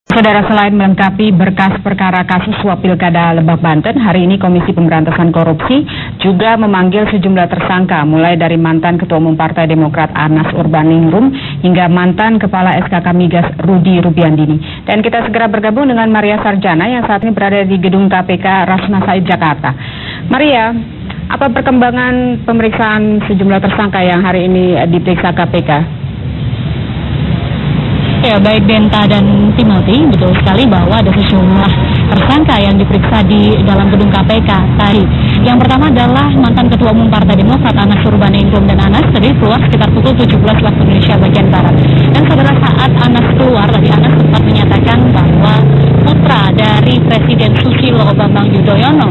Saudara, selain melengkapi berkas perkara kasus suap Pilkada Lebak Banten, hari ini Komisi Pemberantasan Korupsi juga memanggil sejumlah tersangka, mulai dari mantan Ketua Umum Partai Demokrat Anas Urbaningrum hingga mantan Kepala SKK Migas Rudy Rubiandini. Dan kita segera bergabung dengan Maria Sarjana yang saat ini berada di gedung KPK Rasuna Said, Jakarta. Maria, apa perkembangan pemeriksaan sejumlah tersangka yang hari ini diperiksa KPK? Ya, baik Denta dan Timothy, betul sekali bahwa ada sejumlah tersangka yang diperiksa di dalam gedung KPK tadi. Yang pertama adalah mantan Ketua Umum Partai Demokrat Anas Urbaningrum, dan Anas tadi keluar sekitar pukul 17 waktu Indonesia bagian Barat. Dan saudara, saat Anas keluar tadi, Anas sempat menyatakan bahwa putra dari Presiden Susilo Bambang Yudhoyono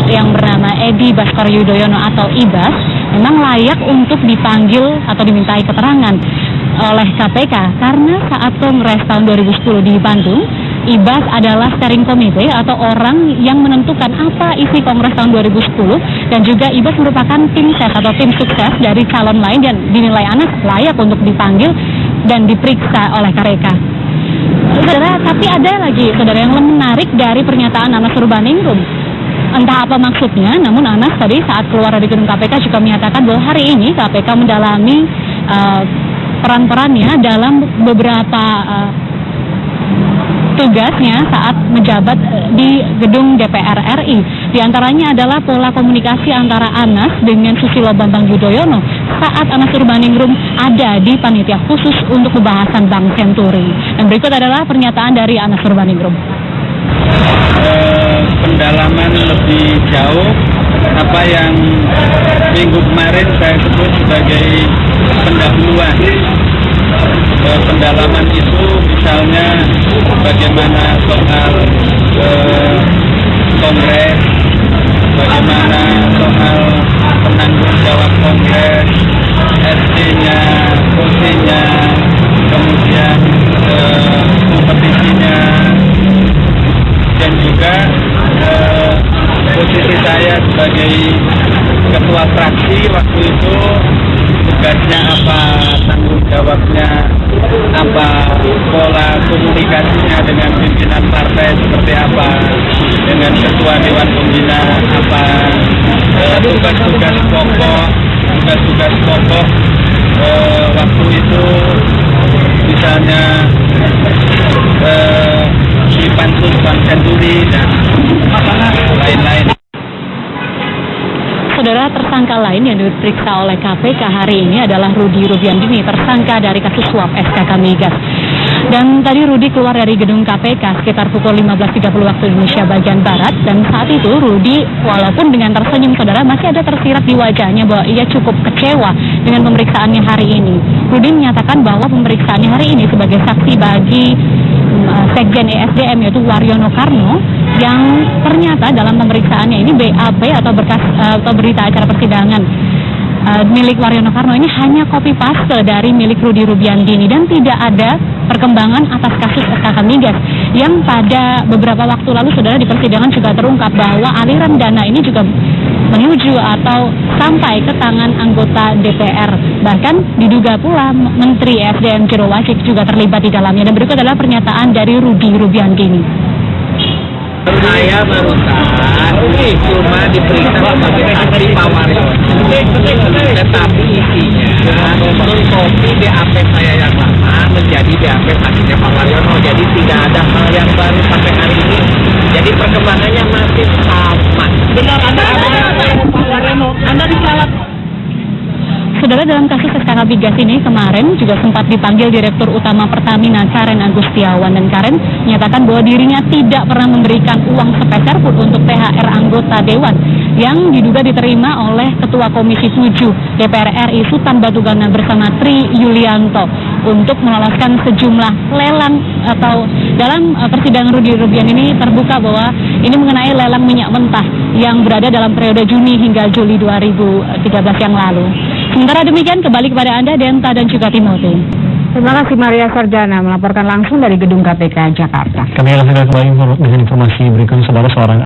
yang bernama Edi Baskoro Yudhoyono atau Ibas memang layak untuk dipanggil atau dimintai keterangan oleh KPK karena saat Kongres tahun 2010 di Bandung, Ibas adalah steering committee atau orang yang menentukan apa isi Kongres tahun 2010, dan juga Ibas merupakan tim ses atau tim sukses dari calon lain dan dinilai Anas layak untuk dipanggil dan diperiksa oleh KPK. Saudara, tapi ada lagi saudara yang menarik dari pernyataan Anas Urbaningrum. Entah apa maksudnya, namun Anas tadi saat keluar dari gedung KPK juga menyatakan bahwa hari ini KPK mendalami peran-perannya dalam beberapa tugasnya saat menjabat di gedung DPR RI. Di antaranya adalah pola komunikasi antara Anas dengan Susilo Bambang Yudhoyono saat Anas Urbaningrum ada di panitia khusus untuk pembahasan Bank Senturi. Dan berikut adalah pernyataan dari Anas Urbaningrum. Pendalaman lebih jauh apa yang minggu kemarin saya sebut sebagai pendahuluan. Pendalaman itu misalnya bagaimana soal kongres, bagaimana soal penanggung jawab kongres, SC-nya, OC-nya, kemudian kompetisinya, dan juga posisi saya sebagai ketua fraksi waktu itu, tugasnya apa, tanggung jawabnya apa, pola komunikasinya dengan pimpinan partai seperti apa, dengan ketua dewan pembina apa, tugas-tugas pokok waktu itu misalnya di pansus Bank Senturi dan lain-lain. Saudara, tersangka lain yang diperiksa oleh KPK hari ini adalah Rudy Rubiandini, tersangka dari kasus suap SKK Migas. Dan tadi Rudy keluar dari gedung KPK sekitar pukul 15.30 waktu Indonesia bagian Barat, dan saat itu Rudy walaupun dengan tersenyum, saudara, masih ada tersirat di wajahnya bahwa ia cukup kecewa dengan pemeriksaannya hari ini. Rudy menyatakan bahwa pemeriksaannya hari ini sebagai saksi bagi Sekjen ESDM yaitu Waryono Karno, yang ternyata dalam pemeriksaannya ini BAP atau berkas atau berita acara persidangan milik Waryono Karno ini hanya copy paste dari milik Rudy Rubiandini, dan tidak ada perkembangan atas kasus SKK Migas yang pada beberapa waktu lalu saudara di persidangan juga terungkap bahwa aliran dana ini juga menuju atau sampai ke tangan anggota DPR. Bahkan diduga pula Menteri SDM Jero Wacik juga terlibat di dalamnya. Dan berikut adalah pernyataan dari Rudy Rubiandini. Saya barusan cuma diperiksa sebagai saksi Pak Waryono, tetapi isinya mengkopi BAP saya yang lama menjadi BAP saksinya Pak Waryono. Jadi tidak ada hal yang baru sampai hari ini. Jadi perkembangannya masih sama. Benar, Pak Waryono, Anda disalah. Saudara, dalam kasus SKK Migas ini kemarin juga sempat dipanggil Direktur Utama Pertamina Karen Agustiawan, dan Karen menyatakan bahwa dirinya tidak pernah memberikan uang sepeser pun untuk THR anggota Dewan yang diduga diterima oleh Ketua Komisi 7 DPR RI Sultan Batugana bersama Tri Yulianto untuk meloloskan sejumlah lelang. Atau dalam persidangan Rudy Rubiandini ini terbuka bahwa ini mengenai lelang minyak mentah yang berada dalam periode Juni hingga Juli 2013 yang lalu. Sementara demikian, kembali kepada Anda, Denta dan juga Timothy. Terima kasih Maria Sarjana melaporkan langsung dari gedung KPK Jakarta. Kami akan segera kembali dengan informasi berikutnya, saudara. Seorang